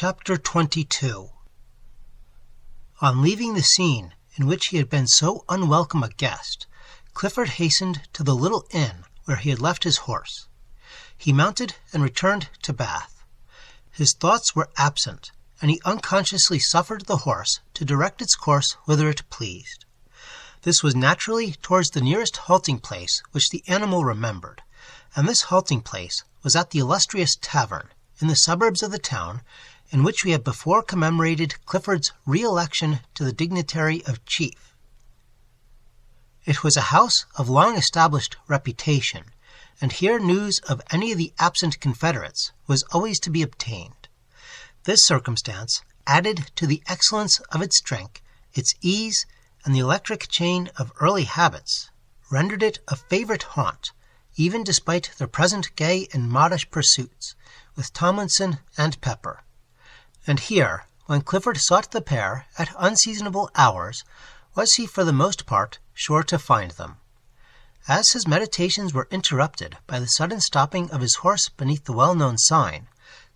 Chapter 22. On leaving the scene in which he had been so unwelcome a guest, Clifford hastened to the little inn where he had left his horse. He mounted and returned to Bath. His thoughts were absent, and he unconsciously suffered the horse to direct its course whither it pleased. This was naturally towards the nearest halting-place which the animal remembered, and this halting-place was at the illustrious tavern, in the suburbs of the town, in which we have before commemorated Clifford's re-election to the dignitary of chief. It was a house of long-established reputation, and here news of any of the absent confederates was always to be obtained. This circumstance, added to the excellence of its drink, its ease, and the electric chain of early habits, rendered it a favorite haunt, even despite their present gay and modish pursuits, with Tomlinson and Pepper. And here, when Clifford sought the pair at unseasonable hours, was he for the most part sure to find them. As his meditations were interrupted by the sudden stopping of his horse beneath the well-known sign,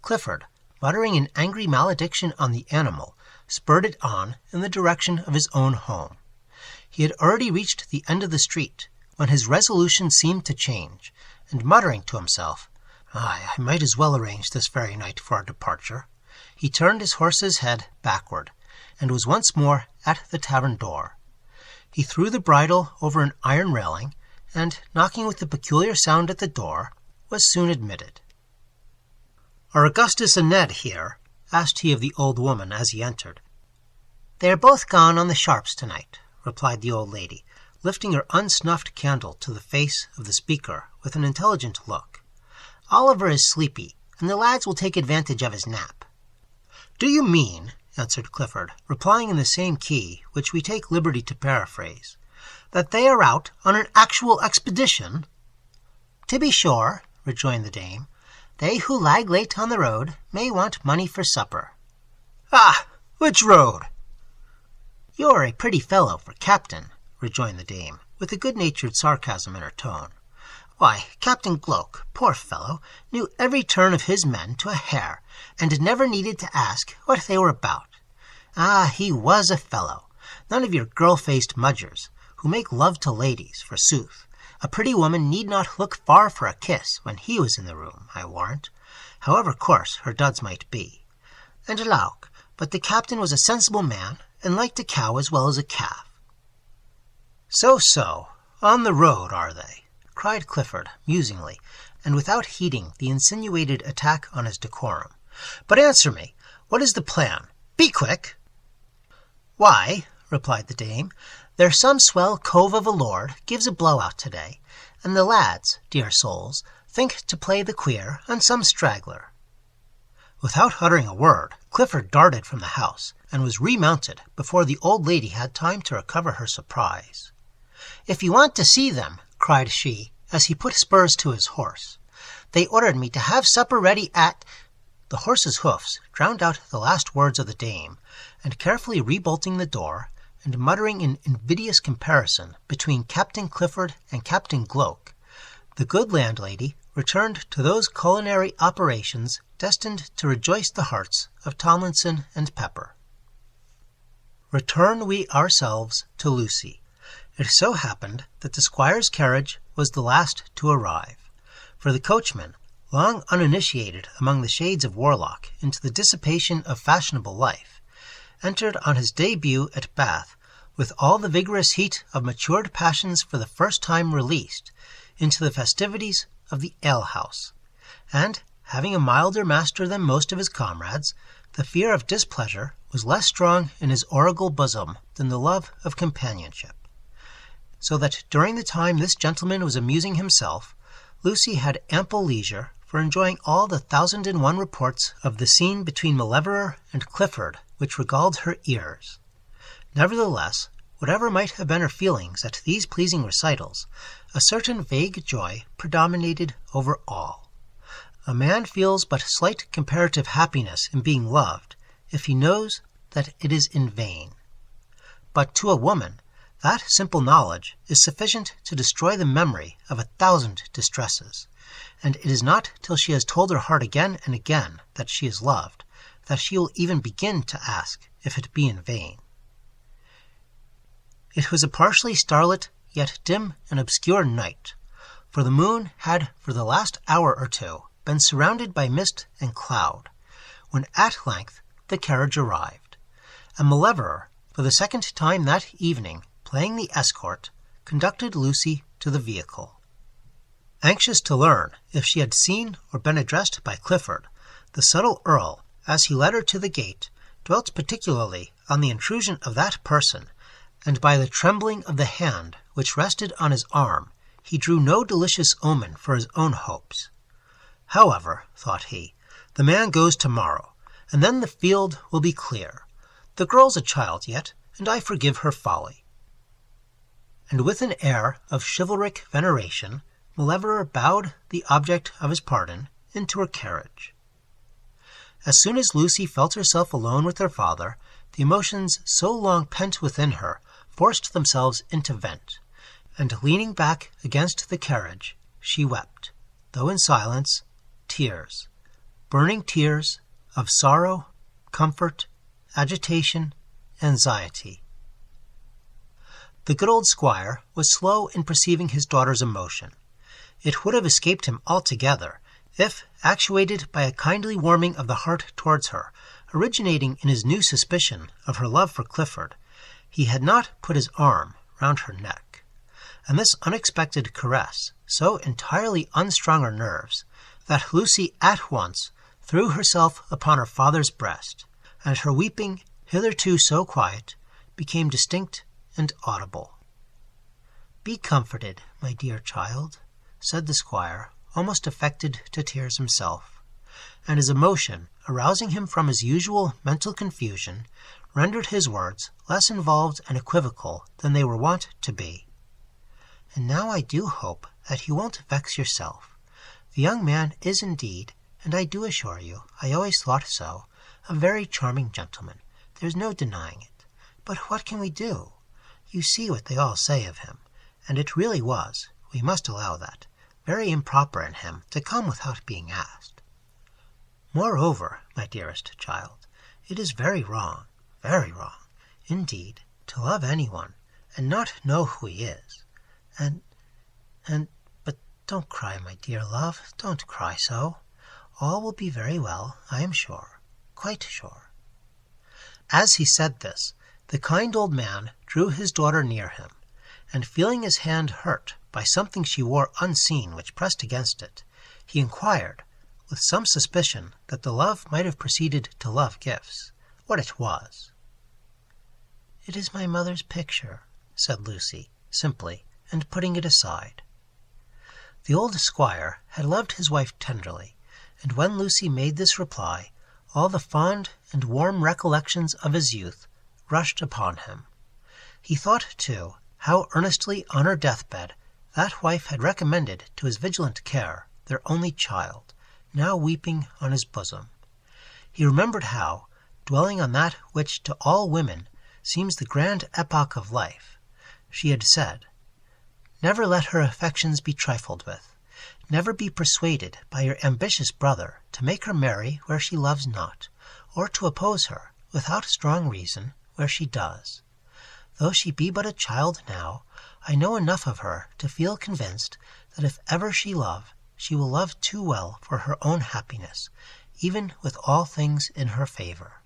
Clifford, muttering an angry malediction on the animal, spurred it on in the direction of his own home. He had already reached the end of the street, when his resolution seemed to change, and muttering to himself, "I might as well arrange this very night for our departure," he turned his horse's head backward, and was once more at the tavern door. He threw the bridle over an iron railing, and, knocking with a peculiar sound at the door, was soon admitted. "Are Augustus and Ned here?" asked he of the old woman as he entered. "They are both gone on the sharps tonight," replied the old lady, lifting her unsnuffed candle to the face of the speaker with an intelligent look. "Oliver is sleepy, and the lads will take advantage of his nap." "Do you mean," answered Clifford, replying in the same key, which we take liberty to paraphrase, "that they are out on an actual expedition?" "To be sure," rejoined the dame. "They who lag late on the road may want money for supper." "Ah! Which road?" "You're a pretty fellow for captain," rejoined the dame, with a good-natured sarcasm in her tone. "Why, Captain Gloak, poor fellow, knew every turn of his men to a hair, and never needed to ask what they were about. Ah, he was a fellow! None of your girl-faced mudgers, who make love to ladies, forsooth. A pretty woman need not look far for a kiss when he was in the room, I warrant, however coarse her duds might be. And lauk, but the captain was a sensible man, and liked a cow as well as a calf." So, on the road, are they?" cried Clifford, musingly, and without heeding the insinuated attack on his decorum. "But answer me, what is the plan? Be quick!" "Why," replied the dame, "there's some swell cove of a lord gives a blow-out to-day, and the lads, dear souls, think to play the queer on some straggler." Without uttering a word, Clifford darted from the house, and was remounted before the old lady had time to recover her surprise. "If you want to see them," cried she, as he put spurs to his horse, "they ordered me to have supper ready at—" The horse's hoofs drowned out the last words of the dame, and carefully rebolting the door, and muttering an invidious comparison between Captain Clifford and Captain Gloak, the good landlady returned to those culinary operations destined to rejoice the hearts of Tomlinson and Pepper. Return we ourselves to Lucy. It so happened that the squire's carriage was the last to arrive, for the coachman, long uninitiated among the shades of Warlock into the dissipation of fashionable life, entered on his debut at Bath with all the vigorous heat of matured passions for the first time released into the festivities of the alehouse, and, having a milder master than most of his comrades, the fear of displeasure was less strong in his original bosom than the love of companionship. So that during the time this gentleman was amusing himself, Lucy had ample leisure for enjoying all the 1,001 reports of the scene between Maleverer and Clifford which regaled her ears. Nevertheless, whatever might have been her feelings at these pleasing recitals, a certain vague joy predominated over all. A man feels but slight comparative happiness in being loved if he knows that it is in vain. But to a woman, that simple knowledge is sufficient to destroy the memory of 1,000 distresses, and it is not till she has told her heart again and again that she is loved, that she will even begin to ask if it be in vain. It was a partially starlit, yet dim and obscure night, for the moon had for the last hour or two been surrounded by mist and cloud, when at length the carriage arrived, and Maleverer, for the second time that evening playing the escort, conducted Lucy to the vehicle. Anxious to learn if she had seen or been addressed by Clifford, the subtle Earl, as he led her to the gate, dwelt particularly on the intrusion of that person, and by the trembling of the hand which rested on his arm, he drew no delicious omen for his own hopes. However, thought he, the man goes tomorrow, and then the field will be clear. The girl's a child yet, and I forgive her folly. And with an air of chivalric veneration, Maleverer bowed the object of his pardon into her carriage. As soon as Lucy felt herself alone with her father, the emotions so long pent within her forced themselves into vent, and leaning back against the carriage, she wept, though in silence, tears, burning tears of sorrow, comfort, agitation, anxiety. The good old squire was slow in perceiving his daughter's emotion. It would have escaped him altogether, if, actuated by a kindly warming of the heart towards her, originating in his new suspicion of her love for Clifford, he had not put his arm round her neck. And this unexpected caress so entirely unstrung her nerves, that Lucy at once threw herself upon her father's breast, and her weeping, hitherto so quiet, became distinct and audible. "Be comforted, my dear child," said the squire, almost affected to tears himself, and his emotion, arousing him from his usual mental confusion, rendered his words less involved and equivocal than they were wont to be. "And now I do hope that you won't vex yourself. The young man is indeed, and I do assure you, I always thought so, a very charming gentleman. There's no denying it. But what can we do? You see what they all say of him, and it really was, we must allow that, very improper in him to come without being asked. Moreover, my dearest child, it is very wrong, indeed, to love anyone, and not know who he is. But don't cry, my dear love, don't cry so. All will be very well, I am sure, quite sure." As he said this, the kind old man drew his daughter near him, and feeling his hand hurt by something she wore unseen which pressed against it, he inquired, with some suspicion that the love might have proceeded to love gifts, what it was. "It is my mother's picture," said Lucy, simply, and putting it aside. The old squire had loved his wife tenderly, and when Lucy made this reply, all the fond and warm recollections of his youth rushed upon him. He thought, too, how earnestly on her deathbed that wife had recommended to his vigilant care their only child, now weeping on his bosom. He remembered how, dwelling on that which to all women seems the grand epoch of life, she had said, "Never let her affections be trifled with. Never be persuaded by your ambitious brother to make her marry where she loves not, or to oppose her, without strong reason, where she does. Though she be but a child now, I know enough of her to feel convinced that if ever she love, she will love too well for her own happiness, even with all things in her favor."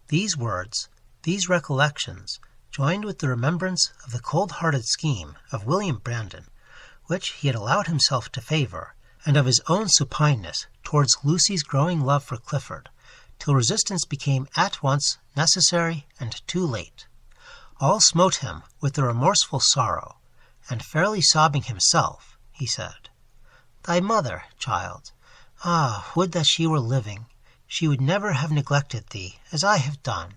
These words, these recollections, joined with the remembrance of the cold-hearted scheme of William Brandon, which he had allowed himself to favor, and of his own supineness towards Lucy's growing love for Clifford, till resistance became at once necessary and too late, all smote him with a remorseful sorrow, and fairly sobbing himself, he said, "Thy mother, child, ah, would that she were living, she would never have neglected thee as I have done."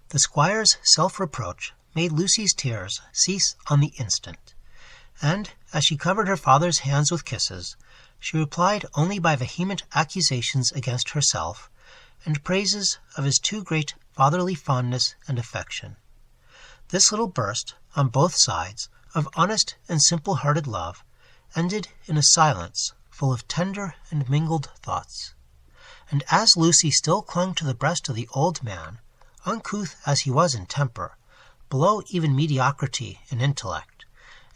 The squire's self-reproach made Lucy's tears cease on the instant, and, as she covered her father's hands with kisses, she replied only by vehement accusations against herself, and praises of his too great fatherly fondness and affection. This little burst, on both sides, of honest and simple-hearted love, ended in a silence full of tender and mingled thoughts. and as Lucy still clung to the breast of the old man, uncouth as he was in temper, below even mediocrity in intellect,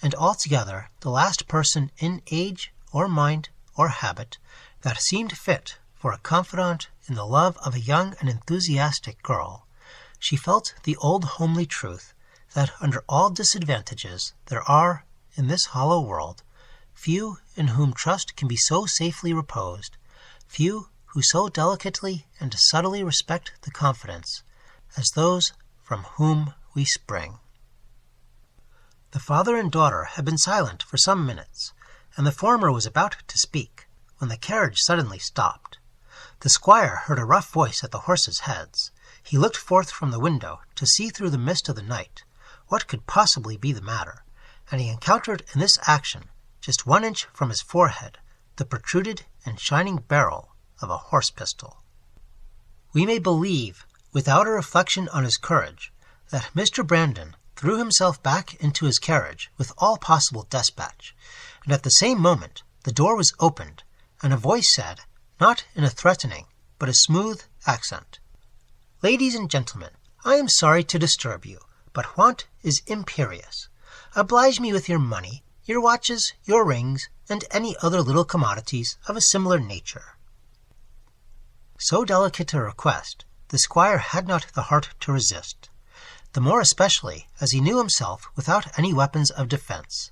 and altogether the last person in age or mind or habit that seemed fit for a confidant in the love of a young and enthusiastic girl, she felt the old homely truth that under all disadvantages there are, in this hollow world, few in whom trust can be so safely reposed, few who so delicately and subtly respect the confidence as those from whom we spring. The father and daughter had been silent for some minutes, and the former was about to speak, when the carriage suddenly stopped. The squire heard a rough voice at the horses' heads. He looked forth from the window to see through the mist of the night what could possibly be the matter, and he encountered in this action, just 1 inch from his forehead, the protruded and shining barrel of a horse pistol. We may believe, without a reflection on his courage, that Mr. Brandon threw himself back into his carriage with all possible despatch, and at the same moment the door was opened, and a voice said, not in a threatening, but a smooth accent, "Ladies and gentlemen, I am sorry to disturb you, but want is imperious. Oblige me with your money, your watches, your rings, and any other little commodities of a similar nature." So delicate a request the squire had not the heart to resist, the more especially as he knew himself without any weapons of defence.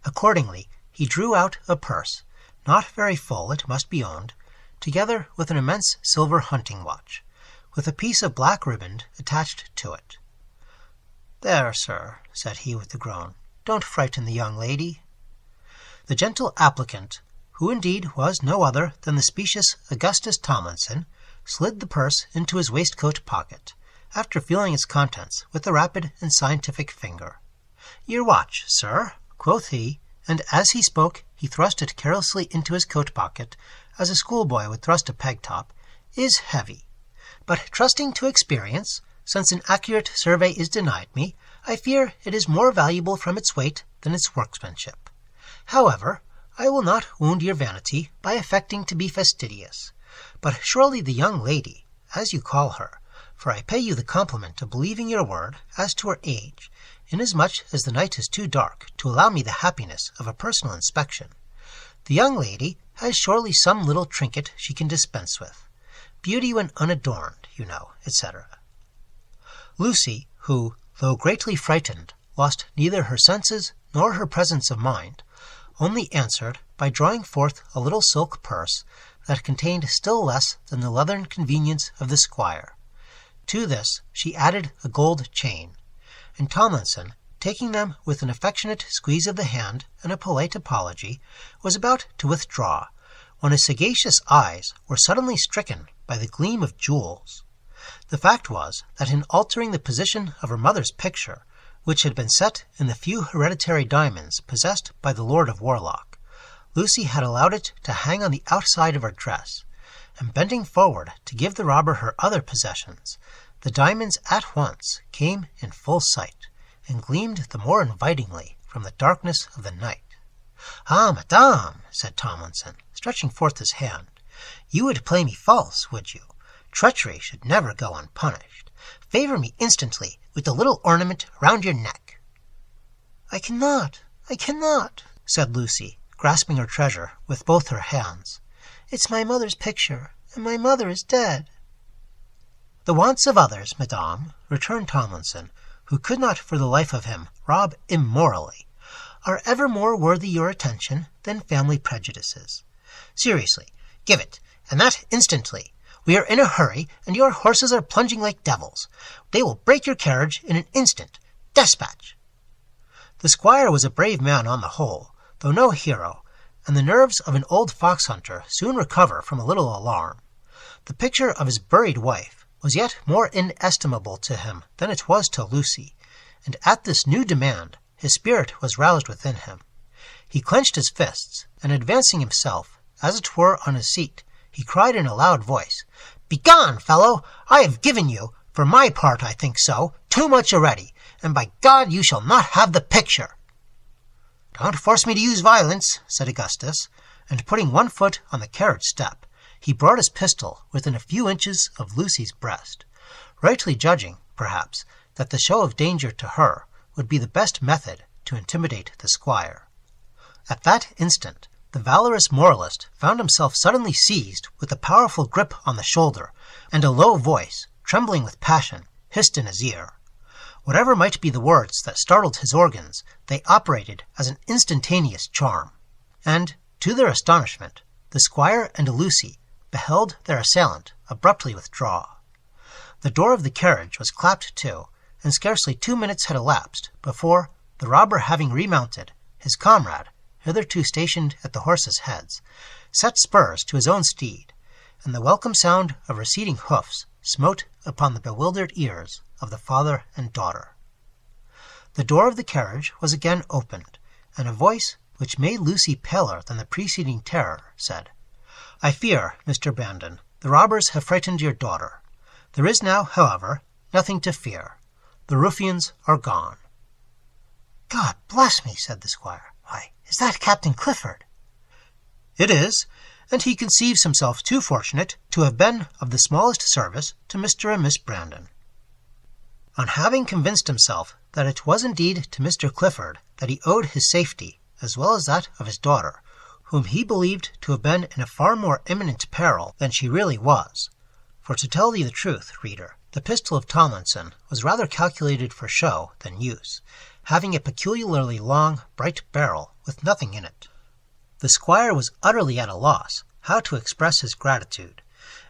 Accordingly, he drew out a purse, not very full, it must be owned, together with an immense silver hunting watch, with a piece of black riband attached to it. "There, sir," said he with a groan, "don't frighten the young lady." The gentle applicant, who indeed was no other than the specious Augustus Tomlinson, slid the purse into his waistcoat pocket, after feeling its contents with a rapid and scientific finger. "Your watch, sir," quoth he, and as he spoke he thrust it carelessly into his coat pocket, as a schoolboy would thrust a peg-top, "is heavy. But trusting to experience, since an accurate survey is denied me, I fear it is more valuable from its weight than its workmanship. However, I will not wound your vanity by affecting to be fastidious. But surely the young lady, as you call her, for I pay you the compliment of believing your word as to her age, inasmuch as the night is too dark to allow me the happiness of a personal inspection, the young lady has surely some little trinket she can dispense with. Beauty when unadorned, you know, etc." Lucy, who, though greatly frightened, lost neither her senses nor her presence of mind, only answered by drawing forth a little silk purse that contained still less than the leathern convenience of the squire. To this she added a gold chain, and Tomlinson, taking them with an affectionate squeeze of the hand and a polite apology, was about to withdraw, when his sagacious eyes were suddenly stricken by the gleam of jewels. The fact was that in altering the position of her mother's picture, which had been set in the few hereditary diamonds possessed by the Lord of Warlock, Lucy had allowed it to hang on the outside of her dress, and bending forward to give the robber her other possessions, the diamonds at once came in full sight, and gleamed the more invitingly from the darkness of the night. "Ah, madame," said Tomlinson, stretching forth his hand, "you would play me false, would you? Treachery should never go unpunished. Favor me instantly with the little ornament round your neck." I cannot, said Lucy, grasping her treasure with both her hands. "It's my mother's picture, and my mother is dead." "The wants of others, madame," returned Tomlinson, who could not for the life of him rob immorally, "are ever more worthy your attention than family prejudices. Seriously, give it, and that instantly. We are in a hurry, and your horses are plunging like devils. They will break your carriage in an instant. Despatch!" The squire was a brave man on the whole, though no hero, and the nerves of an old fox-hunter soon recover from a little alarm. The picture of his buried wife was yet more inestimable to him than it was to Lucy, and at this new demand his spirit was roused within him. He clenched his fists, and advancing himself, as it were on his seat, he cried in a loud voice, "Begone, fellow! I have given you, for my part I think so, too much already, and by God you shall not have the picture." "Don't force me to use violence," said Augustus, and putting one foot on the carriage step, he brought his pistol within a few inches of Lucy's breast, rightly judging, perhaps, that the show of danger to her would be the best method to intimidate the squire. At that instant, the valorous moralist found himself suddenly seized with a powerful grip on the shoulder, and a low voice, trembling with passion, hissed in his ear. Whatever might be the words that startled his organs, they operated as an instantaneous charm. And, to their astonishment, the squire and Lucy beheld their assailant abruptly withdraw. The door of the carriage was clapped to, and scarcely 2 minutes had elapsed before, the robber having remounted, his comrade, hitherto stationed at the horses' heads, set spurs to his own steed, and the welcome sound of receding hoofs smote upon the bewildered ears of the father and daughter. The door of the carriage was again opened, and a voice, which made Lucy paler than the preceding terror, said, "I fear, Mr. Brandon, the robbers have frightened your daughter. There is now, however, nothing to fear. The ruffians are gone." "God bless me," said the squire. "Why, is that Captain Clifford?" "It is, and he conceives himself too fortunate to have been of the smallest service to Mr. and Miss Brandon." On having convinced himself that it was indeed to Mr. Clifford that he owed his safety, as well as that of his daughter, whom he believed to have been in a far more imminent peril than she really was, for to tell thee the truth, reader, the pistol of Tomlinson was rather calculated for show than use, having a peculiarly long, bright barrel with nothing in it. The squire was utterly at a loss how to express his gratitude,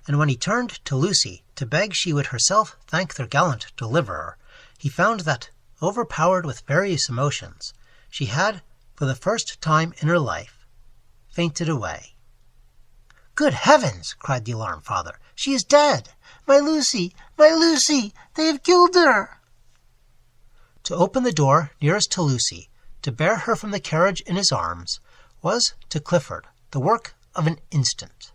and when he turned to Lucy to beg she would herself thank their gallant deliverer, he found that, overpowered with various emotions, she had, for the first time in her life, fainted away. "Good heavens!" cried the alarmed father. "She is dead! My Lucy! My Lucy! They have killed her!" To open the door nearest to Lucy, to bear her from the carriage in his arms, was, to Clifford, the work of an instant.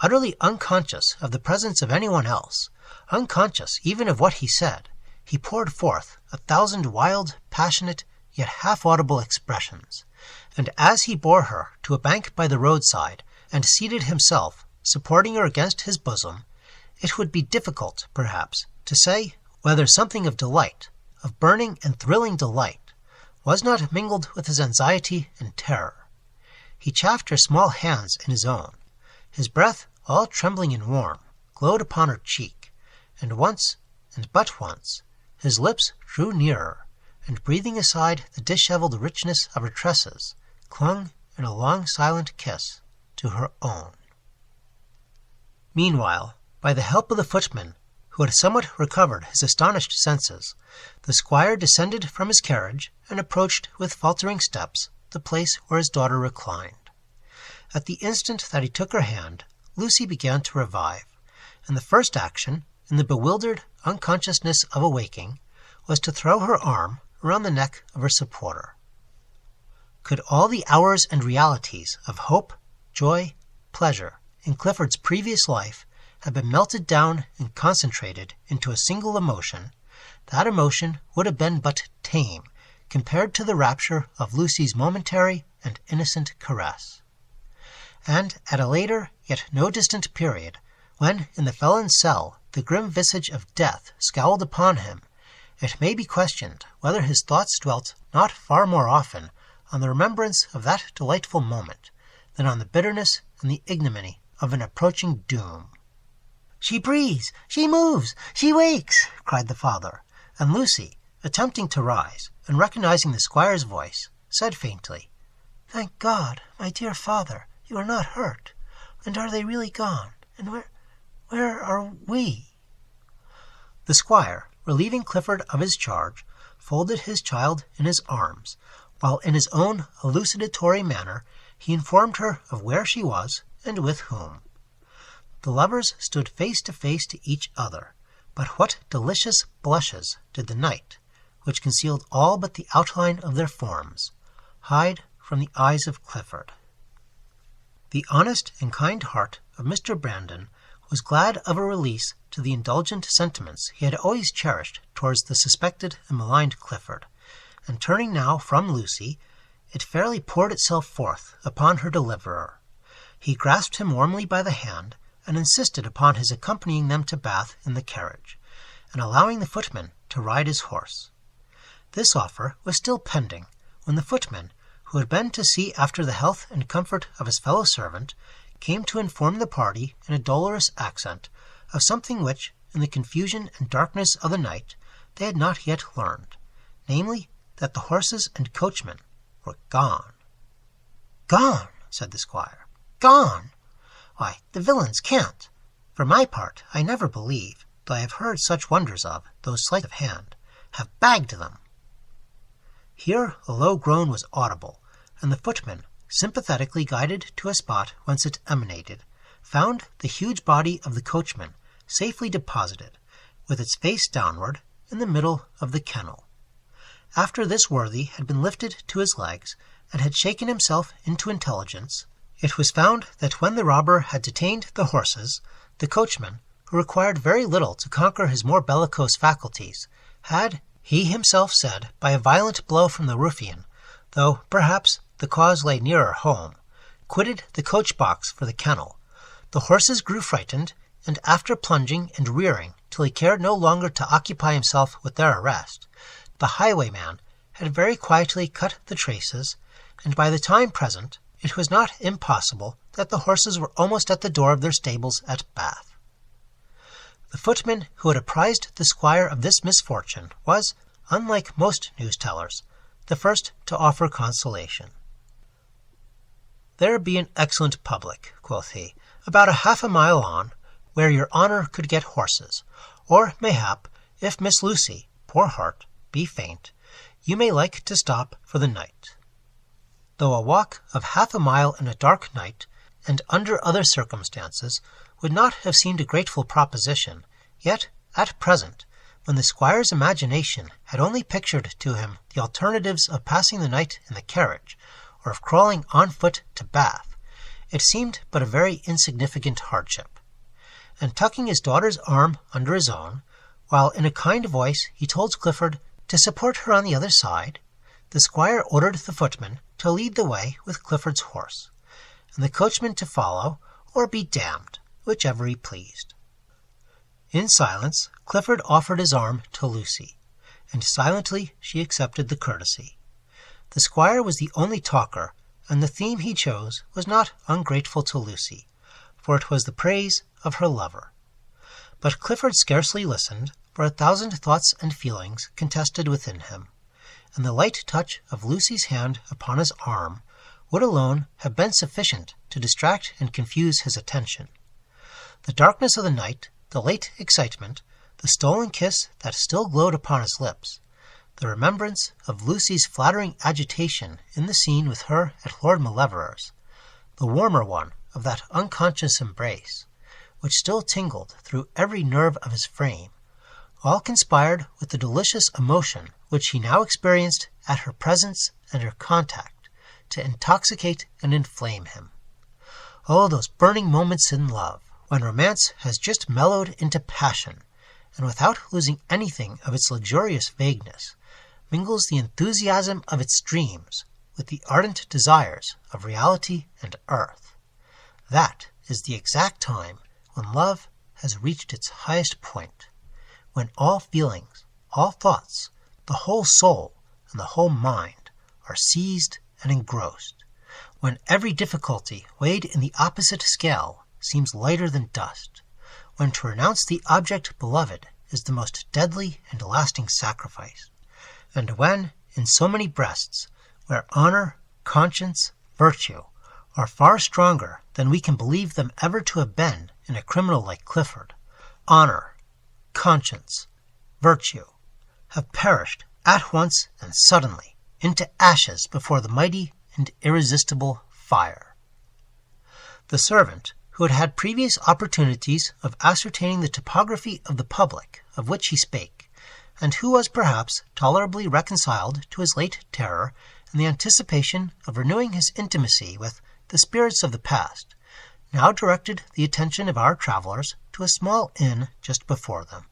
Utterly unconscious of the presence of anyone else, unconscious even of what he said, he poured forth 1,000 wild, passionate, yet half-audible expressions, and as he bore her to a bank by the roadside, and seated himself, supporting her against his bosom, it would be difficult, perhaps, to say whether something of delight, of burning and thrilling delight, was not mingled with his anxiety and terror. He chafed her small hands in his own. His breath, all trembling and warm, glowed upon her cheek, and once, and but once, his lips drew nearer, and breathing aside the dishevelled richness of her tresses, clung in a long silent kiss to her own. Meanwhile, by the help of the footman, who had somewhat recovered his astonished senses, the squire descended from his carriage and approached with faltering steps the place where his daughter reclined. At the instant that he took her hand, Lucy began to revive, and the first action, in the bewildered unconsciousness of awaking, was to throw her arm around the neck of her supporter. Could all the hours and realities of hope, joy, pleasure in Clifford's previous life have been melted down and concentrated into a single emotion, that emotion would have been but tame compared to the rapture of Lucy's momentary and innocent caress. And at a later, yet no distant period, when in the felon's cell the grim visage of death scowled upon him, it may be questioned whether his thoughts dwelt not far more often on the remembrance of that delightful moment than on the bitterness and the ignominy of an approaching doom. "She breathes! She moves! She wakes!" cried the father, and Lucy, attempting to rise, and recognizing the squire's voice, said faintly, "Thank God, my dear father, you are not hurt. And are they really gone? And where are we?" The squire, relieving Clifford of his charge, folded his child in his arms, while in his own elucidatory manner he informed her of where she was and with whom. The lovers stood face to each other, but what delicious blushes did the night, which concealed all but the outline of their forms, hide from the eyes of Clifford. The honest and kind heart of Mr. Brandon was glad of a release to the indulgent sentiments he had always cherished towards the suspected and maligned Clifford, and turning now from Lucy, it fairly poured itself forth upon her deliverer. He grasped him warmly by the hand, and insisted upon his accompanying them to Bath in the carriage, and allowing the footman to ride his horse. This offer was still pending when the footman, who had been to see after the health and comfort of his fellow servant, came to inform the party in a dolorous accent of something which, in the confusion and darkness of the night, they had not yet learned, namely, that the horses and coachman were gone. "Gone!" said the squire. "Gone! Why, the villains can't. For my part, I never believe, though I have heard such wonders of those sleight of hand, have bagged them." Here a low groan was audible, and the footman, sympathetically guided to a spot whence it emanated, found the huge body of the coachman safely deposited, with its face downward, in the middle of the kennel. After this worthy had been lifted to his legs, and had shaken himself into intelligence, it was found that when the robber had detained the horses, the coachman, who required very little to conquer his more bellicose faculties, had, he himself said, by a violent blow from the ruffian, though, perhaps, the cause lay nearer home, quitted the coach-box for the kennel. The horses grew frightened, and after plunging and rearing till he cared no longer to occupy himself with their arrest, the highwayman had very quietly cut the traces, and by the time present it was not impossible that the horses were almost at the door of their stables at Bath. The footman who had apprised the squire of this misfortune was, unlike most news-tellers, the first to offer consolation. "There be an excellent public," quoth he, "about half a mile on, where your honour could get horses, or, mayhap, if Miss Lucy, poor heart, be faint, you may like to stop for the night." Though a walk of half a mile in a dark night, and under other circumstances, would not have seemed a grateful proposition, yet, at present, when the squire's imagination had only pictured to him the alternatives of passing the night in the carriage, or of crawling on foot to Bath, it seemed but a very insignificant hardship. And tucking his daughter's arm under his own, while in a kind voice he told Clifford to support her on the other side, the squire ordered the footman to lead the way with Clifford's horse, and the coachman to follow, or be damned, whichever he pleased. In silence Clifford offered his arm to Lucy, and silently she accepted the courtesy. The squire was the only talker, and the theme he chose was not ungrateful to Lucy, for it was the praise of her lover. But Clifford scarcely listened, for 1,000 thoughts and feelings contested within him, and the light touch of Lucy's hand upon his arm would alone have been sufficient to distract and confuse his attention. The darkness of the night, the late excitement, the stolen kiss that still glowed upon his lips, the remembrance of Lucy's flattering agitation in the scene with her at Lord Mauleverer's, the warmer one of that unconscious embrace, which still tingled through every nerve of his frame, all conspired with the delicious emotion which he now experienced at her presence and her contact to intoxicate and inflame him. Oh, those burning moments in love, when romance has just mellowed into passion, and without losing anything of its luxurious vagueness, mingles the enthusiasm of its dreams with the ardent desires of reality and earth. That is the exact time when love has reached its highest point, when all feelings, all thoughts, the whole soul and the whole mind are seized and engrossed, when every difficulty weighed in the opposite scale seems lighter than dust, when to renounce the object beloved is the most deadly and lasting sacrifice, and when, in so many breasts, where honor, conscience, virtue are far stronger than we can believe them ever to have been in a criminal like Clifford, honor, conscience, virtue, have perished at once and suddenly into ashes before the mighty and irresistible fire. The servant, who had had previous opportunities of ascertaining the topography of the public of which he spake, and who was perhaps tolerably reconciled to his late terror and the anticipation of renewing his intimacy with the spirits of the past, now directed the attention of our travellers to a small inn just before them.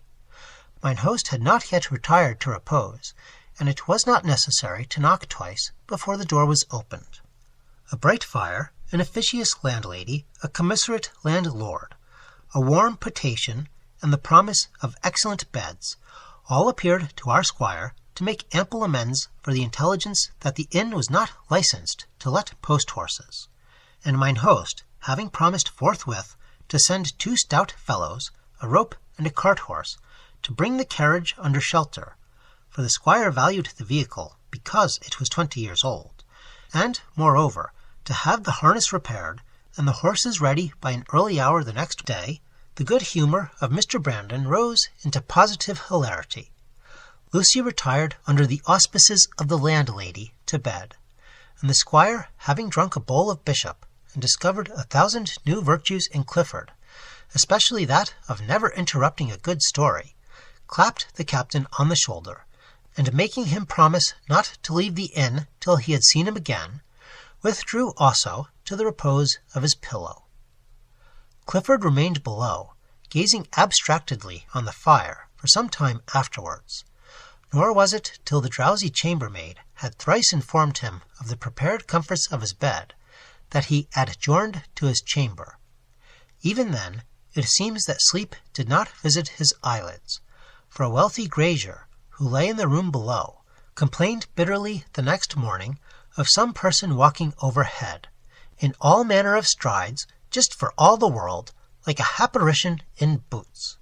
Mine host had not yet retired to repose, and it was not necessary to knock twice before the door was opened. A bright fire, an officious landlady, a commiserate landlord, a warm potation, and the promise of excellent beds, all appeared to our squire to make ample amends for the intelligence that the inn was not licensed to let post-horses, and mine host having promised forthwith to send 2 stout fellows, a rope and a cart-horse, to bring the carriage under shelter, for the squire valued the vehicle because it was 20 years old, and, moreover, to have the harness repaired and the horses ready by an early hour the next day, the good humour of Mr. Brandon rose into positive hilarity. Lucy retired under the auspices of the landlady to bed, and the squire, having drunk a bowl of bishop, and discovered 1,000 new virtues in Clifford, especially that of never interrupting a good story, clapped the captain on the shoulder, and making him promise not to leave the inn till he had seen him again, withdrew also to the repose of his pillow. Clifford remained below, gazing abstractedly on the fire for some time afterwards, nor was it till the drowsy chambermaid had thrice informed him of the prepared comforts of his bed that he adjourned to his chamber. Even then, it seems that sleep did not visit his eyelids, for a wealthy grazier, who lay in the room below, complained bitterly the next morning of some person walking overhead, in all manner of strides, just for all the world, like a apparition in boots.